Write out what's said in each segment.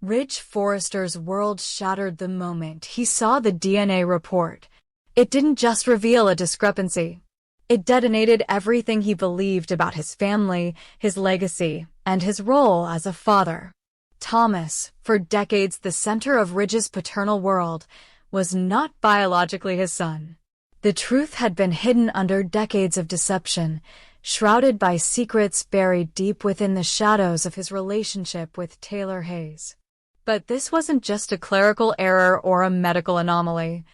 Ridge Forrester's world shattered the moment he saw the DNA report. It didn't just reveal a discrepancy. It detonated everything he believed about his family, his legacy, and his role as a father. Thomas, for decades the center of Ridge's paternal world, was not biologically his son. The truth had been hidden under decades of deception, shrouded by secrets buried deep within the shadows of his relationship with Taylor Hayes. But this wasn't just a clerical error or a medical anomaly.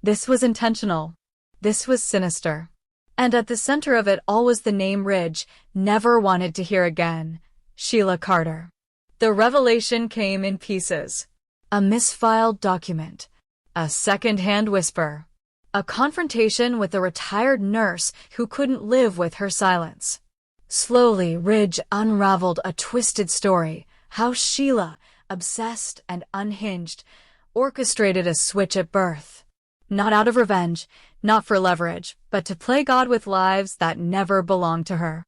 This was intentional. This was sinister. And at the center of it all was the name Ridge never wanted to hear again: Sheila Carter. The revelation came in pieces. A misfiled document. A second-hand whisper. A confrontation with a retired nurse who couldn't live with her silence. Slowly, Ridge unraveled a twisted story: how Sheila, obsessed and unhinged, orchestrated a switch at birth. Not out of revenge, not for leverage, but to play God with lives that never belonged to her.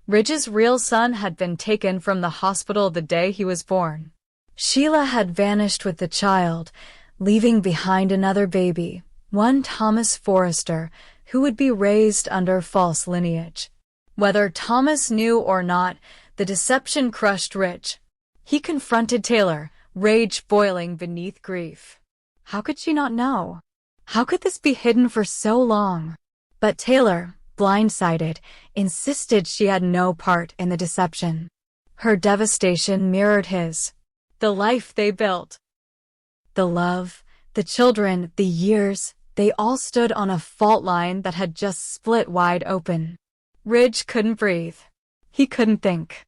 Ridge's real son had been taken from the hospital the day he was born. Sheila had vanished with the child, leaving behind another baby, one Thomas Forrester, who would be raised under false lineage. Whether Thomas knew or not, the deception crushed Ridge. He confronted Taylor, rage boiling beneath grief. How could she not know? How could this be hidden for so long? But Taylor, blindsided, insisted she had no part in the deception. Her devastation mirrored his. The life they built. The love, the children, the years, they all stood on a fault line that had just split wide open. Ridge couldn't breathe. He couldn't think.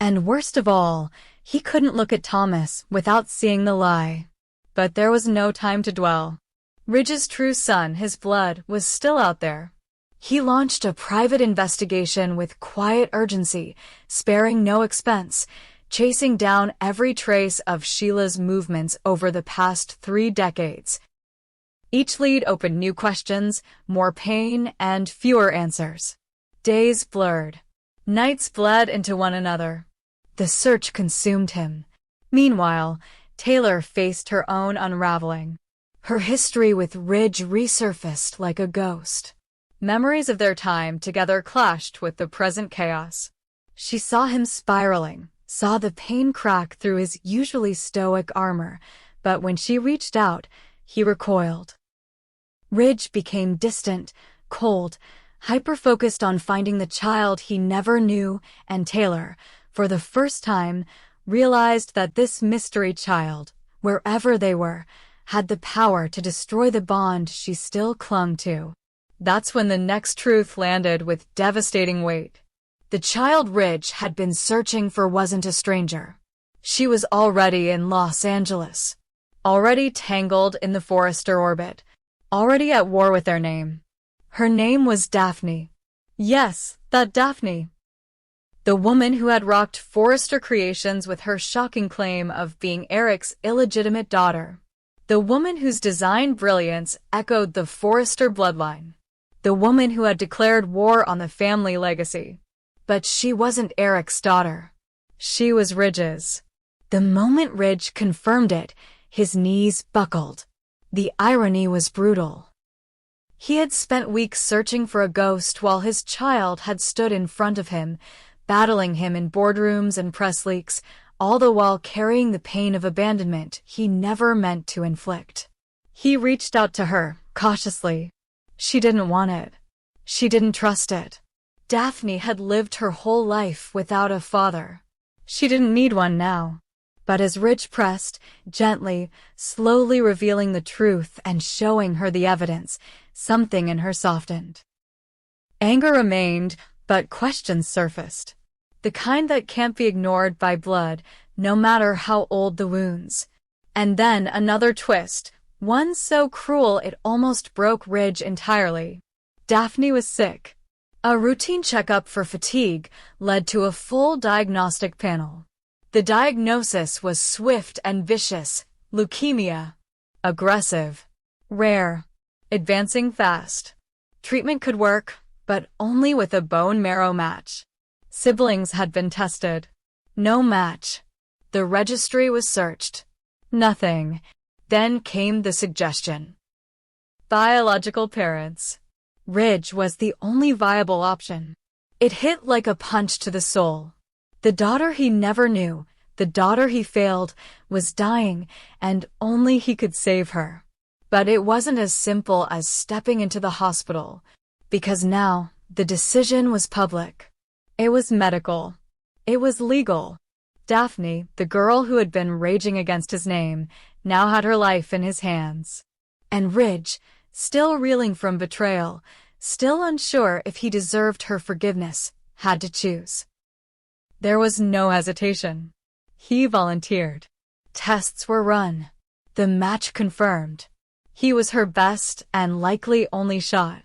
And worst of all, he couldn't look at Thomas without seeing the lie. But there was no time to dwell. Ridge's true son, his blood, was still out there. He launched a private investigation with quiet urgency, sparing no expense, chasing down every trace of Sheila's movements over the past 3 decades. Each lead opened new questions, more pain, and fewer answers. Days blurred. Nights bled into one another. The search consumed him. Meanwhile, Taylor faced her own unraveling. Her history with Ridge resurfaced like a ghost. Memories of their time together clashed with the present chaos. She saw him spiraling, saw the pain crack through his usually stoic armor, but when she reached out, he recoiled. Ridge became distant, cold, hyper-focused on finding the child he never knew, and Taylor, for the first time, realized that this mystery child, wherever they were, had the power to destroy the bond she still clung to. That's when the next truth landed with devastating weight. The child Ridge had been searching for wasn't a stranger. She was already in Los Angeles. Already tangled in the Forrester orbit. Already at war with their name. Her name was Daphne. Yes, that Daphne. The woman who had rocked Forrester Creations with her shocking claim of being Eric's illegitimate daughter. The woman whose design brilliance echoed the Forrester bloodline. The woman who had declared war on the family legacy. But she wasn't Eric's daughter. She was Ridge's. The moment Ridge confirmed it, his knees buckled. The irony was brutal. He had spent weeks searching for a ghost while his child had stood in front of him, battling him in boardrooms and press leaks, all the while carrying the pain of abandonment he never meant to inflict. He reached out to her, cautiously. She didn't want it. She didn't trust it. Daphne had lived her whole life without a father. She didn't need one now. But as Ridge pressed, gently, slowly revealing the truth and showing her the evidence, something in her softened. Anger remained, but questions surfaced. The kind that can't be ignored by blood, no matter how old the wounds. And then another twist, one so cruel it almost broke Ridge entirely. Daphne was sick. A routine checkup for fatigue led to a full diagnostic panel. The diagnosis was swift and vicious: leukemia. Aggressive. Rare. Advancing fast. Treatment could work, but only with a bone marrow match. Siblings had been tested. No match. The registry was searched. Nothing. Then came the suggestion. Biological parents. Ridge was the only viable option. It hit like a punch to the soul. The daughter he never knew, the daughter he failed, was dying, and only he could save her. But it wasn't as simple as stepping into the hospital, because now the decision was public. It was medical. It was legal. Daphne, the girl who had been raging against his name, now had her life in his hands. And Ridge, still reeling from betrayal, still unsure if he deserved her forgiveness, had to choose. There was no hesitation. He volunteered. Tests were run. The match confirmed. He was her best and likely only shot.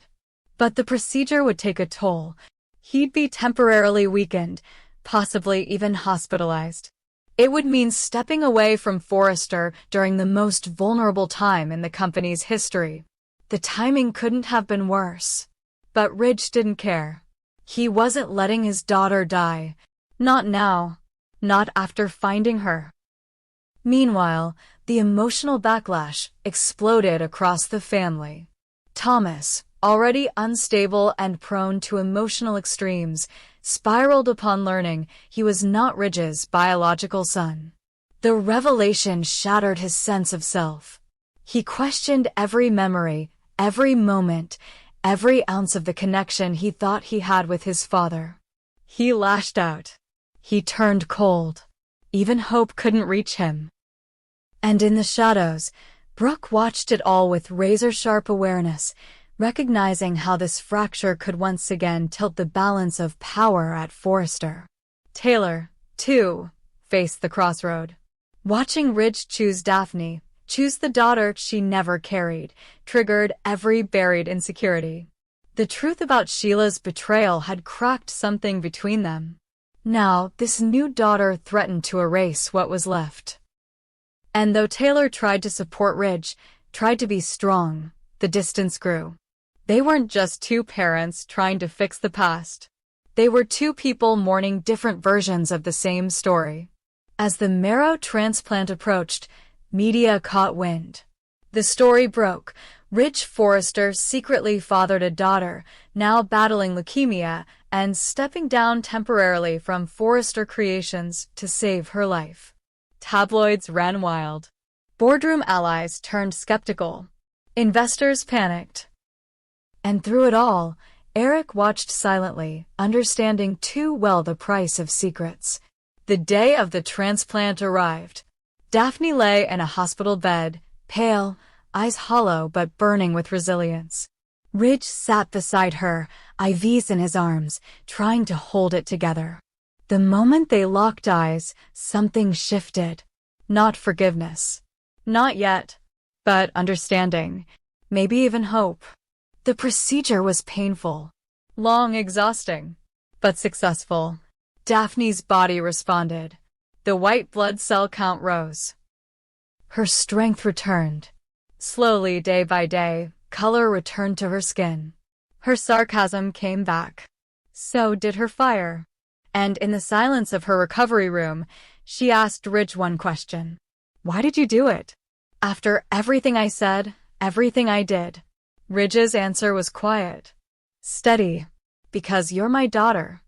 But the procedure would take a toll. He'd be temporarily weakened, possibly even hospitalized. It would mean stepping away from Forrester during the most vulnerable time in the company's history. The timing couldn't have been worse. But Ridge didn't care. He wasn't letting his daughter die. Not now. Not after finding her. Meanwhile, the emotional backlash exploded across the family. Thomas, already unstable and prone to emotional extremes, spiraled upon learning he was not Ridge's biological son. The revelation shattered his sense of self. He questioned every memory, every moment, every ounce of the connection he thought he had with his father. He lashed out. He turned cold. Even hope couldn't reach him. And in the shadows, Brooke watched it all with razor-sharp awareness, recognizing how this fracture could once again tilt the balance of power at Forrester. Taylor, too, faced the crossroad. Watching Ridge choose Daphne, choose the daughter she never carried, triggered every buried insecurity. The truth about Sheila's betrayal had cracked something between them. Now, this new daughter threatened to erase what was left. And though Taylor tried to support Ridge, tried to be strong, the distance grew. They weren't just two parents trying to fix the past. They were two people mourning different versions of the same story. As the marrow transplant approached, media caught wind. The story broke. Ridge Forrester secretly fathered a daughter, now battling leukemia, and stepping down temporarily from Forrester Creations to save her life. Tabloids ran wild. Boardroom allies turned skeptical. Investors panicked. And through it all, Eric watched silently, understanding too well the price of secrets. The day of the transplant arrived. Daphne lay in a hospital bed, pale, eyes hollow but burning with resilience. Ridge sat beside her, IVs in his arms, trying to hold it together. The moment they locked eyes, something shifted. Not forgiveness. Not yet. But understanding. Maybe even hope. The procedure was painful. Long, exhausting. But successful. Daphne's body responded. The white blood cell count rose. Her strength returned. Slowly, day by day, color returned to her skin. Her sarcasm came back. So did her fire. And in the silence of her recovery room, she asked Ridge one question. Why did you do it? After everything I said, everything I did. Ridge's answer was quiet. Steady. Because you're my daughter.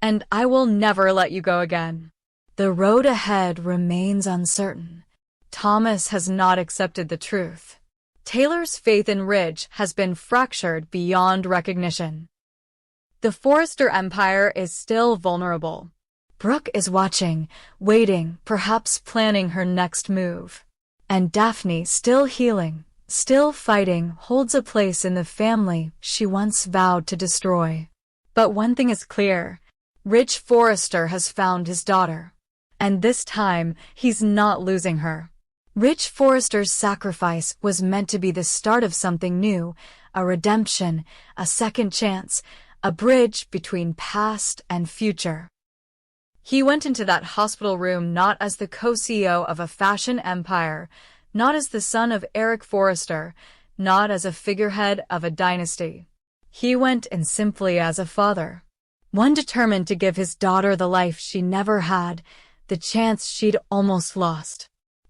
And I will never let you go again. The road ahead remains uncertain. Thomas has not accepted the truth. Taylor's faith in Ridge has been fractured beyond recognition. The Forrester empire is still vulnerable. Brooke is watching, waiting, perhaps planning her next move. And Daphne, still healing, still fighting, holds a place in the family she once vowed to destroy. But one thing is clear. Ridge Forrester has found his daughter. And this time, he's not losing her. Ridge Forrester's sacrifice was meant to be the start of something new, a redemption, a second chance, a bridge between past and future. He went into that hospital room not as the co-CEO of a fashion empire, not as the son of Eric Forrester, not as a figurehead of a dynasty. He went in simply as a father. One determined to give his daughter the life she never had, the chance she'd almost lost.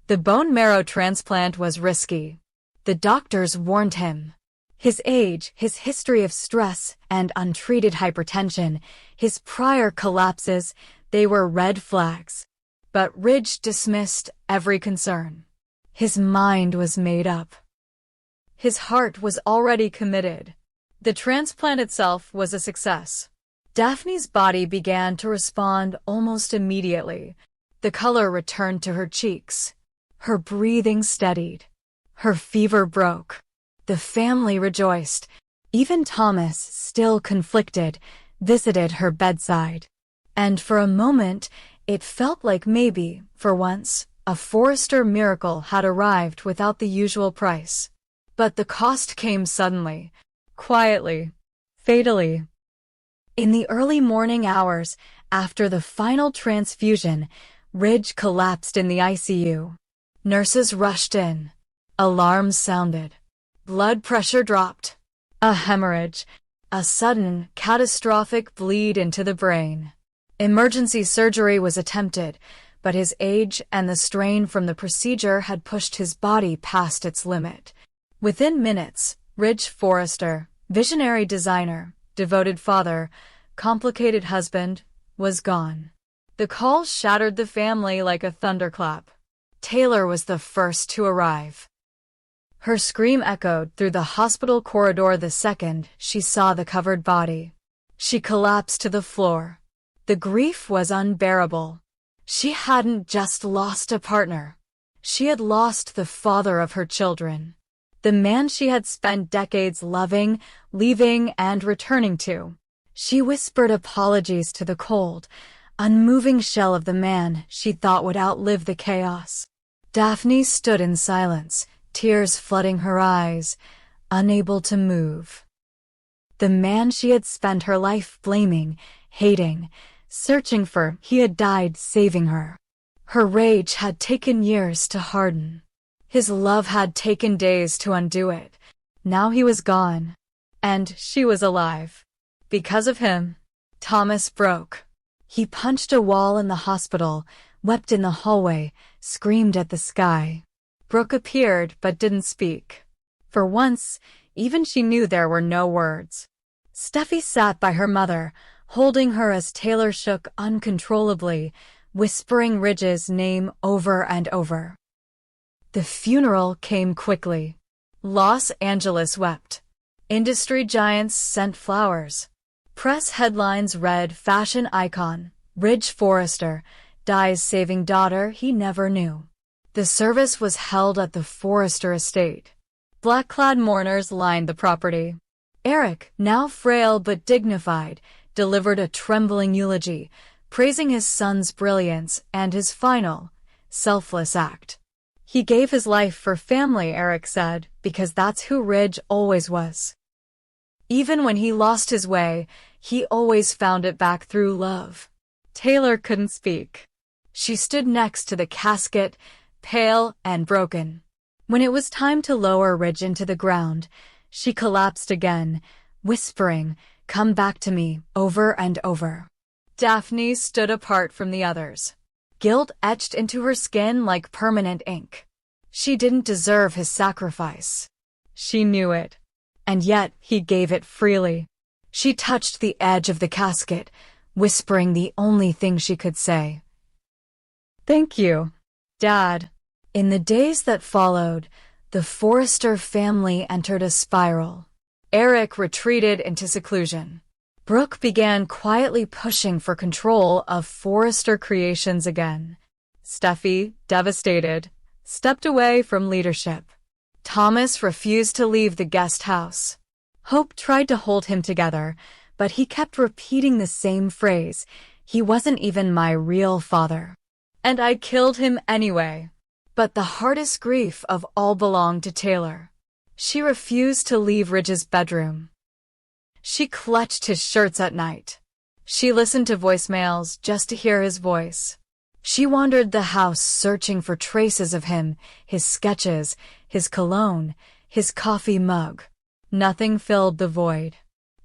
The bone marrow transplant was risky. The doctors warned him. His age, his history of stress and untreated hypertension, his prior collapses, they were red flags. But Ridge dismissed every concern. His mind was made up. His heart was already committed. The transplant itself was a success. Daphne's body began to respond almost immediately. The color returned to her cheeks. Her breathing steadied. Her fever broke. The family rejoiced. Even Thomas, still conflicted, visited her bedside. And for a moment, it felt like maybe, for once, a Forrester miracle had arrived without the usual price. But the cost came suddenly, quietly, fatally. In the early morning hours, after the final transfusion, Ridge collapsed in the ICU. Nurses rushed in. Alarms sounded. Blood pressure dropped. A hemorrhage. A sudden, catastrophic bleed into the brain. Emergency surgery was attempted, but his age and the strain from the procedure had pushed his body past its limit. Within minutes, Ridge Forrester, visionary designer, devoted father, complicated husband, was gone. The call shattered the family like a thunderclap. Taylor was the first to arrive. Her scream echoed through the hospital corridor the second she saw the covered body. She collapsed to the floor. The grief was unbearable. She hadn't just lost a partner. She had lost the father of her children. The man she had spent decades loving, leaving, and returning to. She whispered apologies to the cold, unmoving shell of the man she thought would outlive the chaos. Daphne stood in silence, tears flooding her eyes, unable to move. The man she had spent her life blaming, hating, searching for, he had died saving her. Her rage had taken years to harden. His love had taken days to undo it. Now he was gone. And she was alive. Because of him, Thomas broke. He punched a wall in the hospital, wept in the hallway, screamed at the sky. Brooke appeared but didn't speak. For once, even she knew there were no words. Steffi sat by her mother, holding her as Taylor shook uncontrollably, whispering Ridge's name over and over. The funeral came quickly. Los Angeles wept. Industry giants sent flowers. Press headlines read fashion icon, Ridge Forrester, dies saving daughter he never knew. The service was held at the Forrester estate. Black-clad mourners lined the property. Eric, now frail but dignified, delivered a trembling eulogy, praising his son's brilliance and his final, selfless act. He gave his life for family, Eric said, because that's who Ridge always was. Even when he lost his way, he always found it back through love. Taylor couldn't speak. She stood next to the casket, pale and broken. When it was time to lower Ridge into the ground, she collapsed again, whispering, "Come back to me," over and over. Daphne stood apart from the others. Guilt etched into her skin like permanent ink. She didn't deserve his sacrifice. She knew it. And yet, he gave it freely. She touched the edge of the casket, whispering the only thing she could say. "Thank you, Dad." In the days that followed, the Forrester family entered a spiral. Eric retreated into seclusion. Brooke began quietly pushing for control of Forrester Creations again. Steffi, devastated, stepped away from leadership. Thomas refused to leave the guest house. Hope tried to hold him together, but he kept repeating the same phrase, "He wasn't even my real father. And I killed him anyway." But the hardest grief of all belonged to Taylor. She refused to leave Ridge's bedroom. She clutched his shirts at night. She listened to voicemails just to hear his voice. She wandered the house searching for traces of him, his sketches, his cologne, his coffee mug. Nothing filled the void.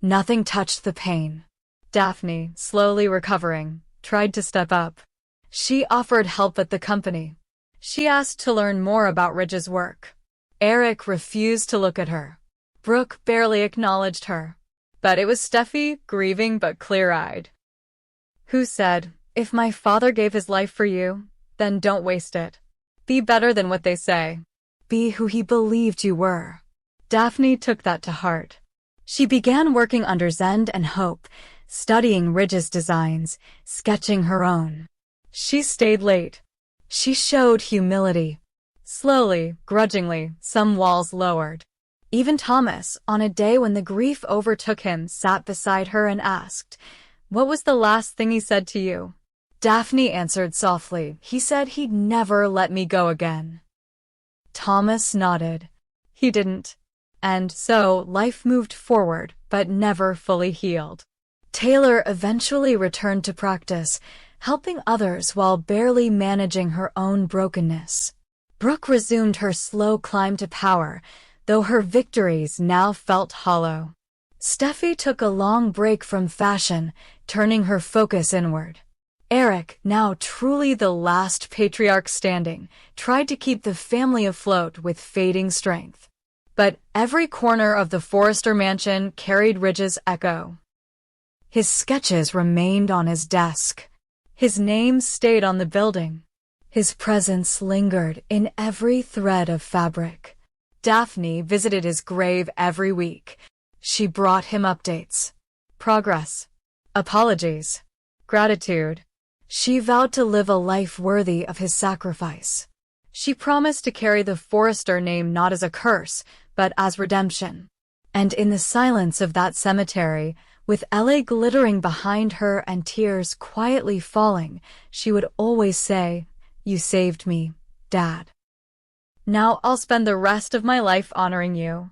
Nothing touched the pain. Daphne, slowly recovering, tried to step up. She offered help at the company. She asked to learn more about Ridge's work. Eric refused to look at her. Brooke barely acknowledged her. But it was Steffi, grieving but clear-eyed, who said, "If my father gave his life for you, then don't waste it. Be better than what they say. Be who he believed you were." Daphne took that to heart. She began working under Zend and Hope, studying Ridge's designs, sketching her own. She stayed late. She showed humility. Slowly, grudgingly, some walls lowered. Even Thomas, on a day when the grief overtook him, sat beside her and asked, "What was the last thing he said to you?" Daphne answered softly, "He said he'd never let me go again." Thomas nodded. He didn't. And so life moved forward, but never fully healed. Taylor eventually returned to practice, helping others while barely managing her own brokenness. Brooke resumed her slow climb to power, though her victories now felt hollow. Steffi took a long break from fashion, turning her focus inward. Eric, now truly the last patriarch standing, tried to keep the family afloat with fading strength. But every corner of the Forrester mansion carried Ridge's echo. His sketches remained on his desk. His name stayed on the building. His presence lingered in every thread of fabric. Daphne visited his grave every week. She brought him updates, progress, apologies, gratitude. She vowed to live a life worthy of his sacrifice. She promised to carry the Forrester name not as a curse, but as redemption. And in the silence of that cemetery, with LA glittering behind her and tears quietly falling, she would always say, "You saved me, Dad. Now I'll spend the rest of my life honoring you."